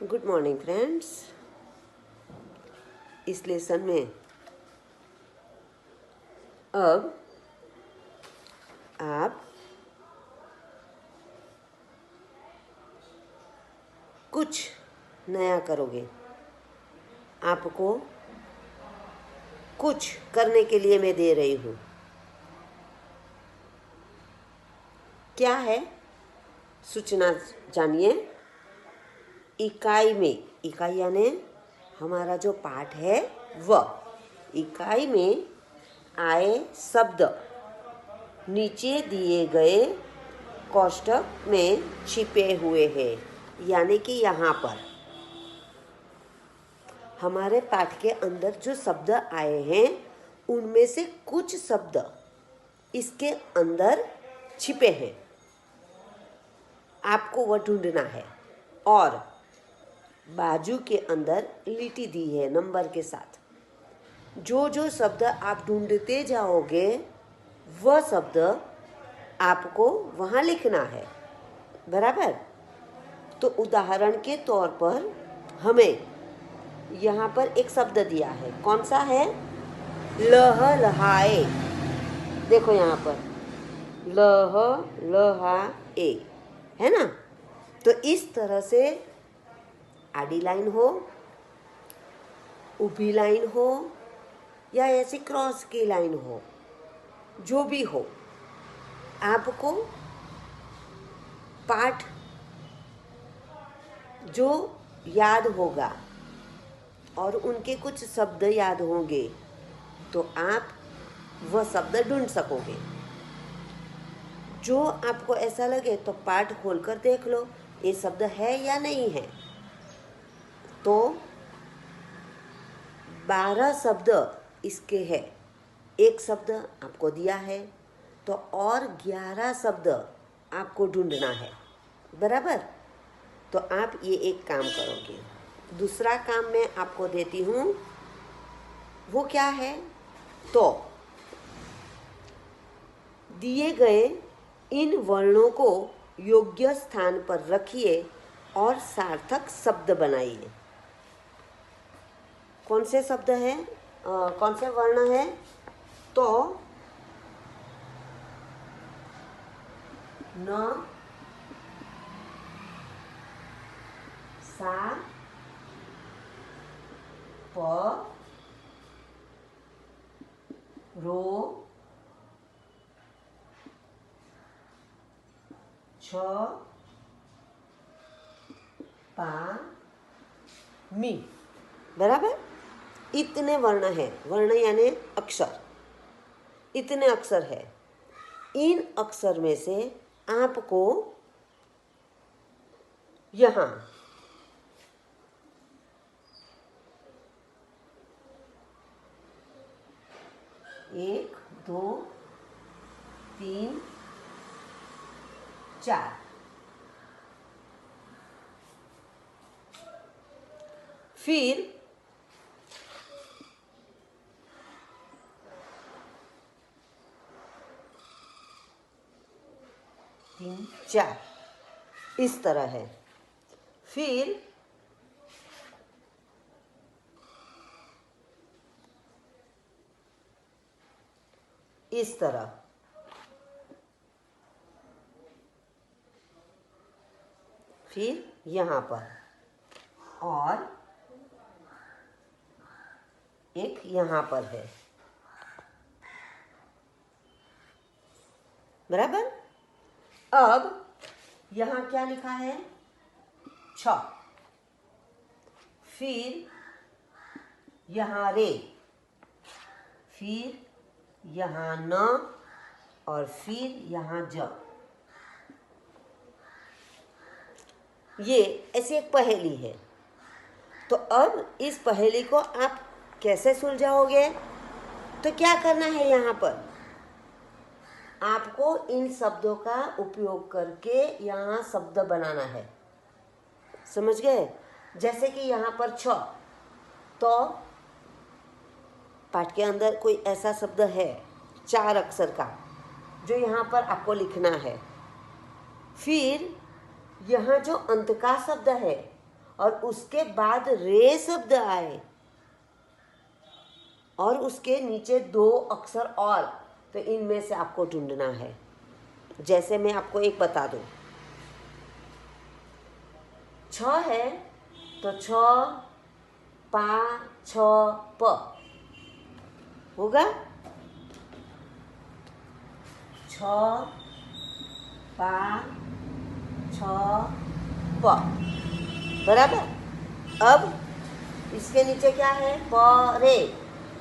Good morning friends. इस lesson में अब आप कुछ नया करोगे। आपको कुछ करने के लिए मैं दे रही हूँ। क्या है? सूचना जानिए। इकाई में, इकाई यानी हमारा जो पाठ है वह इकाई में आए शब्द नीचे दिए गए कोष्ठक में छिपे हुए हैं, यानी कि यहाँ पर हमारे पाठ के अंदर जो शब्द आए हैं उनमें से कुछ शब्द इसके अंदर छिपे हैं। आपको वह ढूंढना है और बाजू के अंदर लिटी दी है नंबर के साथ। जो जो शब्द आप ढूंढते जाओगे वह शब्द आपको वहाँ लिखना है, बराबर। तो उदाहरण के तौर पर हमें यहाँ पर एक शब्द दिया है। कौन सा है? लहलहाए। देखो यहाँ पर लहलहाए है ना। तो इस तरह से आडी लाइन हो, ऊभी लाइन हो या ऐसी क्रॉस की लाइन हो, जो भी हो, आपको पाठ जो याद होगा और उनके कुछ शब्द याद होंगे तो आप वह शब्द ढूंढ सकोगे। जो आपको ऐसा लगे तो पाठ खोलकर देख लो ये शब्द है या नहीं है। तो 12 शब्द इसके हैं। एक शब्द आपको दिया है तो और 11 शब्द आपको ढूंढना है, बराबर। तो आप ये एक काम करोगे। दूसरा काम मैं आपको देती हूँ, वो क्या है? तो दिए गए इन वर्णों को योग्य स्थान पर रखिए और सार्थक शब्द बनाइए। कौन से शब्द है? कौन से वर्ण है? तो न, सा, प, रो, छ, पा, मी, बराबर। इतने वर्ण है। वर्ण यानी अक्षर। इतने अक्षर है। इन अक्षर में से आपको यहाँ 1 2 3 4 फिर 3 4 इस तरह है। फिर इस तरह, फिर यहाँ पर और एक यहाँ पर है, बराबर। अब यहाँ क्या लिखा है? 6। फिर यहाँ रे, फिर यहाँ न और फिर यहाँ ज। ये ऐसी एक पहेली है। तो अब इस पहेली को आप कैसे सुलझाओगे? तो क्या करना है? यहाँ पर आपको इन शब्दों का उपयोग करके यहाँ शब्द बनाना है। समझ गए? जैसे कि यहाँ पर 6, तो पाठ के अंदर कोई ऐसा शब्द है 4 अक्षर का जो यहाँ पर आपको लिखना है। फिर यहाँ जो अंत का शब्द है और उसके बाद रे शब्द आए और उसके नीचे 2 अक्षर और, तो इनमें से आपको ढूंढना है। जैसे मैं आपको एक बता दूं, छ है तो छ पा छ प होगा, छ पा छ प, बराबर। अब इसके नीचे क्या है, प रे,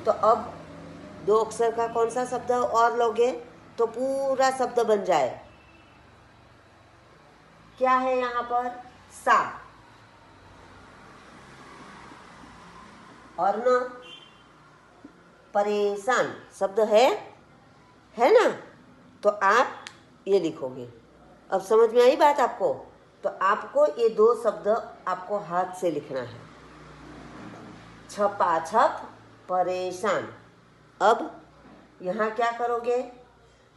तो अब 2 अक्षर का कौन सा शब्द और लोगे तो पूरा शब्द बन जाए। क्या है यहाँ पर, सा और न, परेशान शब्द है ना। तो आप ये लिखोगे। अब समझ में आई बात आपको। तो आपको ये 2 शब्द आपको हाथ से लिखना है, छपाछप परेशान। अब यहाँ क्या करोगे,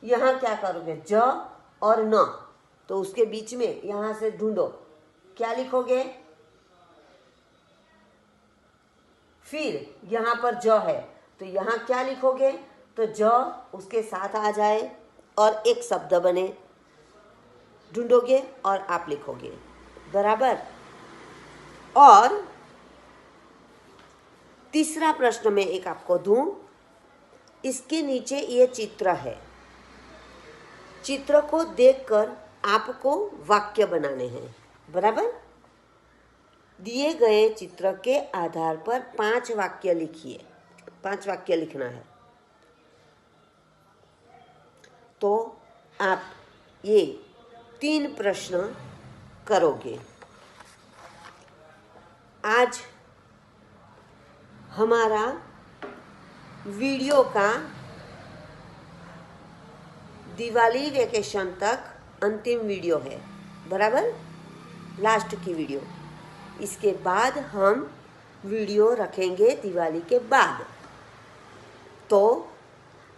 यहाँ क्या करोगे, ज और न, तो उसके बीच में यहाँ से ढूंढो क्या लिखोगे। फिर यहाँ पर ज है तो यहाँ क्या लिखोगे, तो ज उसके साथ आ जाए और एक शब्द बने, ढूंढोगे और आप लिखोगे, बराबर। और तीसरा प्रश्न में एक आपको दूं, इसके नीचे ये चित्र है, चित्र को देखकर आपको वाक्य बनाने हैं, बराबर। दिए गए चित्र के आधार पर 5 वाक्य लिखिए, 5 वाक्य लिखना है। तो आप ये 3 प्रश्न करोगे। आज हमारा वीडियो का दिवाली वेकेशन तक अंतिम वीडियो है, बराबर, लास्ट की वीडियो। इसके बाद हम वीडियो रखेंगे दिवाली के बाद। तो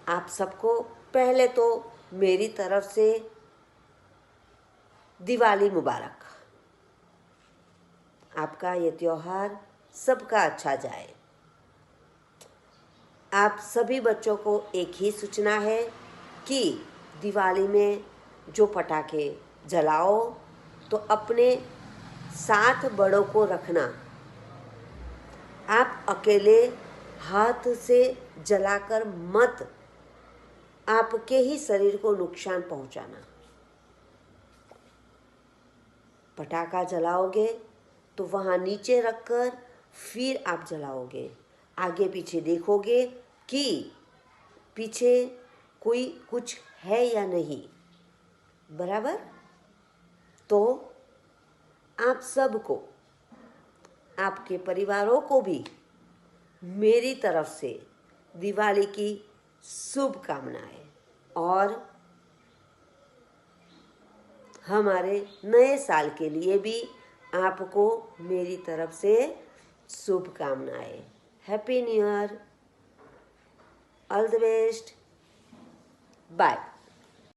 आप सबको पहले तो मेरी तरफ से दिवाली मुबारक। आपका ये त्योहार सबका अच्छा जाए। आप सभी बच्चों को एक ही सूचना है कि दिवाली में जो पटाखे जलाओ तो अपने साथ बड़ों को रखना, आप अकेले हाथ से जलाकर मत आपके ही शरीर को नुकसान पहुंचाना। पटाखा जलाओगे तो वहाँ नीचे रखकर फिर आप जलाओगे, आगे पीछे देखोगे कि पीछे कोई कुछ है या नहीं, बराबर। तो आप सबको, आपके परिवारों को भी मेरी तरफ से दिवाली की शुभकामनाएं और हमारे नए साल के लिए भी आपको मेरी तरफ से शुभकामनाएं। Happy new year, all the best, bye.